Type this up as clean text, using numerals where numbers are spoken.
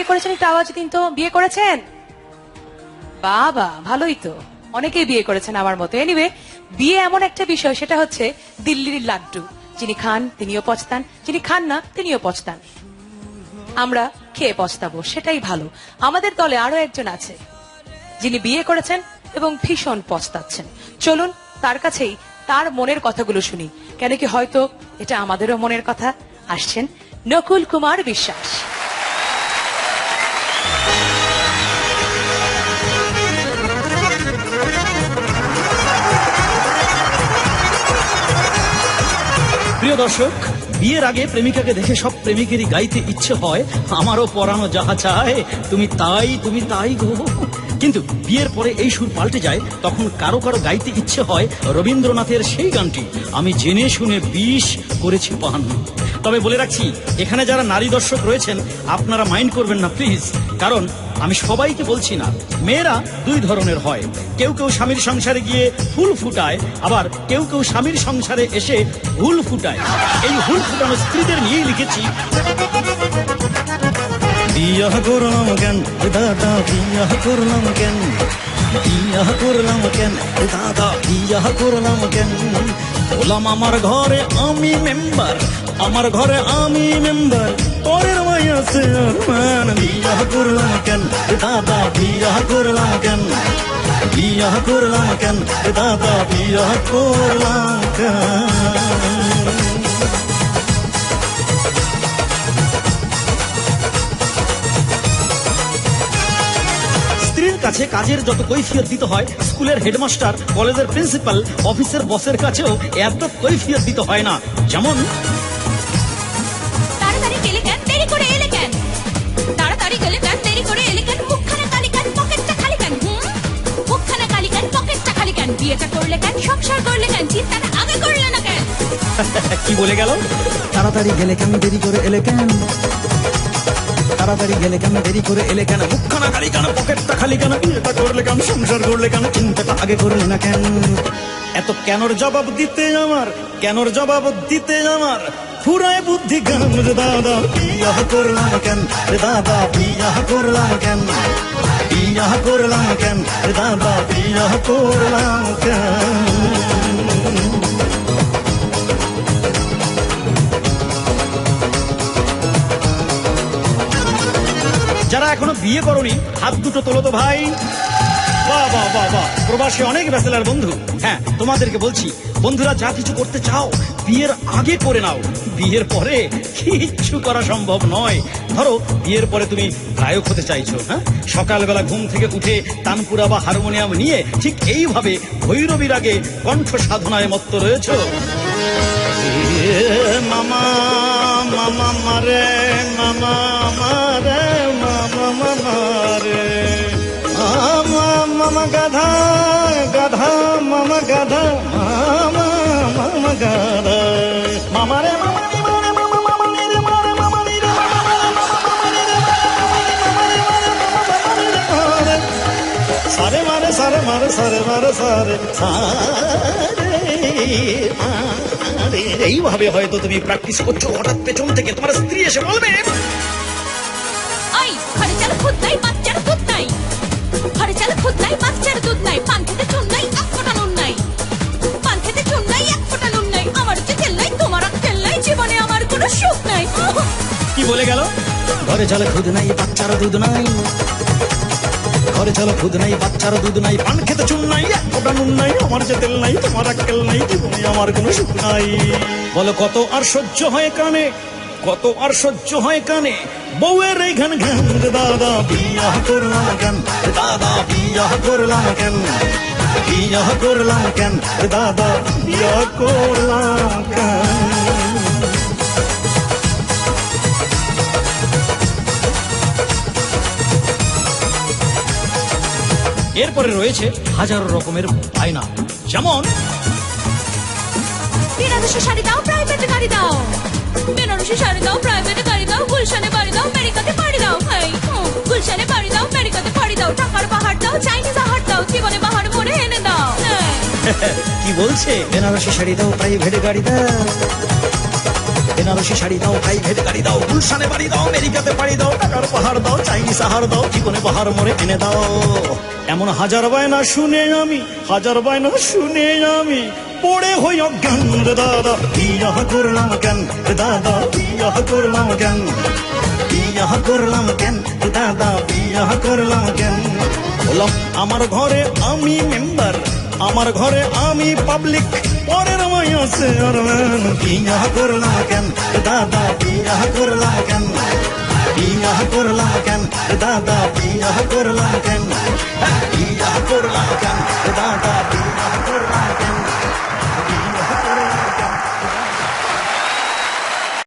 বিয়ে করেছেন একটু আওয়াজ দিন তো। বিয়ে করেছেন? বাবা, ভালোই তো, অনেকেই বিয়ে করেছেন আমার মতো। এনিওয়ে, বিয়ে এমন একটা বিষয়, সেটা হচ্ছে দিল্লির লাড্ডু। যিনি খান তিনিও পচতান, যিনি খান না তিনিও পচতান। আমরা খেয়ে পচতাবো, সেটাই ভালো। আমাদের দলে আরো একজন আছে যিনি বিয়ে করেছেন এবং ভীষণ পচতাচ্ছেন। চলুন তার কাছেই তার মনের কথাগুলো শুনি, কেন কি হয়তো এটা আমাদেরও মনের কথা। আসছেন নকুল কুমার বিশ্বাস। প্রিয় দর্শক, বিয়ের আগে প্রেমিকাকে দেখে সব প্রেমিকেরই গাইতে ইচ্ছে হয়, আমারও পরানো যাহা চায় তুমি তাই, তুমি তাই গো। কিন্তু বিয়ের পরে এই সুর পাল্টে যায়, তখন কারো কারো গাইতে ইচ্ছে হয় রবীন্দ্রনাথের সেই গানটি, আমি জেনে শুনে বিষ করেছি পান। তবে বলে রাখছি, এখানে যারা নারী দর্শক রয়েছেন আপনারা মাইন্ড করবেন না প্লিজ, কারণ আমি সবাইকে বলছি না। মেয়েরা দুই ধরনের হয়, কেউ কেউ স্বামীর সংসারে গিয়ে ফুল ফুটায়, আবার কেউ কেউ স্বামীর সংসারে এসে হুল ফুটায়। এই হুল ফুটানো স্ত্রীদের নিয়েই লিখেছি। বিয়াহ করলাম কেন দাদা, বিয়াহ করলাম কেন, বিয়াহ করলাম কেন দাদা, বিয়াহ করলাম কেন। বললাম আমার ঘরে আমি মেম্বার, আমার ঘরে আমি মেম্বার, পরের মাইয়া চেয়ারম্যান। বিয়াহ করলাম কেন দাদা, বিয়াহ করলাম কেন, বিয়াহ করলাম কেন দাদা, বিয়াহ করলাম কেন। স্ত্রীর কাছে কাজের যত কৈফিয়ত দিতে হয়, স্কুলের হেডমাস্টার, কলেজের প্রিন্সিপাল, অফিসের বসের কাছেও এত কৈফিয়ত দিতে হয় না। যেমন তাড়াতাড়ি গেলে কেন, দেরি করে এলে কেন, তাড়াতাড়ি গেলে কেন, দেরি করে এলে কেন, মুখখানা কালি কেন, পকেটটা খালি কেন, মুখখানা কালি কেন, পকেটটা খালি কেন, বিয়েটা করলে কেন, সংসার করলে কেন, চিন্তাটা আগে করলে না কেন। কি বলে গেল? তাড়াতাড়ি গেলে কেন, দেরি করে এলে কেন, তাড়াতাড়ি গেলে কেন, দেরি করে এলে কেন, মুখখানা কালি কেন, পকেটটা খালি কেন, বিয়েটা করলে কেন, সংসার করলে কেন, চিন্তাটা আগে করলে না কেন। এত কেনর জবাব দিতে আমার, কেনর জবাব দিতে আমার ফুরায় বুদ্ধি গান রে দাদা। বিয়াহ করলাম কেন দাদা, বিয়াহ করলাম কেন, বিয়াহ করলাম কেন দাদা, বিয়াহ করলাম কেন। যারা এখনো বিয়ে করনি হাত দুটো তোলো তো ভাই। বাহ বাহ বাহ বাহ, প্রবাসী অনেক ব্যাচেলার বন্ধু। হ্যাঁ, তোমাদেরকে বলছি, বন্ধুরা যা কিছু করতে চাও বিয়ের আগে করে নাও, বিয়ের পরে কিচ্ছু করা সম্ভব নয়। ধরো বিয়ের পরে তুমি গায়ক হতে চাইছো, হ্যাঁ, সকালবেলা ঘুম থেকে উঠে তানপুরা বা হারমোনিয়াম নিয়ে ঠিক এইভাবে ভৈরবীর আগে কণ্ঠ সাধনায় মত্ত রয়েছো। মামা মামা মারে, মামা মারে, মামা মারে, মামা মামা গাধা গাধা, মামা গাধা, মামা মামা গাধা, মামা রে মামা রে মারে, মামা মামা রে মারে, মামা রে মারে, সারে মারে, সারে মারে, সারে মারে, সারে সারে। এইভাবে হয়তো তুমি প্র্যাকটিস করছো, হঠাৎ পেছন থেকে তোমার স্ত্রী এসে বলবে, আই ঘরে চাল খুদ নাই, বাচ্চার দুধ নাই, ঘরে চাল খুদ নাই, বাচ্চার দুধ নাই, পান খেতে চুন নাই, এক ফোঁটা নুন নাই, পান খেতে চুন নাই, এক ফোঁটা নুন নাই, আমার যে তেল নাই, তোমার তেল নাই, জীবনে আমার কোনো সুখ নাই। কি বলে গেল? ঘরে চলে খুদ নাই, বাচ্চার দুধ নাই, ঘরে চলো খুদ নাই, বাচ্চার দুধ নাই, পান খেতে চুন নাই, এক ফোঁটা নুন নাই, আমার যে তেল নাই, তোমার আক্কেল নাই, জীবনে আমার কোনো সুখ নাই। বলো কত আর সহ্য হয় কানে, কত আর সহ্য হয় কানে, বউয়ের এই ঘান ঘান রে দাদা। বিয়াহ করলাম কেন দাদা, বিয়াহ করলাম কেন, বিয়াহ করলাম কেন দাদা, বিয়াহ করলাম কেন। এরপরে রয়েছে হাজারো রকমের বায়না, যেমন বেনারসি শাড়ি দাও, প্রাইভেটে গাড়ি দাও, বেনারসি শাড়ি দাও, প্রাইভেটে গাড়ি দাও, গুলশানে বাড়ি দাও, আমেরিকাতে পাড়ি দাও, গুলশানে বাড়ি দাও, আমেরিকাতে পাড়ি দাও, টাকার পাহাড় দাও, চাইনিজ আহার দাও, জীবনে বাহার মোড়ে এনে দাও। কি বলছে? বেনারসি শাড়ি দাও, প্রাইভেট গাড়ি দাও, বেনারসি শাড়ি দাও, প্রাইভেট গাড়ি দাও, গুলশানে বাড়ি দাও, আমেরিকাতে পাড়ি দাও, টাকার পাহাড় দাও, চাই সাহার দাও জীবনে বাহার মোরে এনে দাও এমন হাজার বায়না শুনে আমি পড়ে হই অজ্ঞান রে দাদা বিয়া করলাম কেন রে দাদা বিয়া করলাম কেন বিয়া করলাম কেন রে দাদা বিয়া করলাম কেন বললাম আমার ঘরে আমি মেম্বার আমার ঘরে আমি পাবলিক পরের মাইয়া আছে আর বিয়া করলাম কেন রে দাদা বিয়া করলাম কেন বিয়া করলাম কেন রে দাদা বিয়া করলাম কেন বিয়া করলাম কেন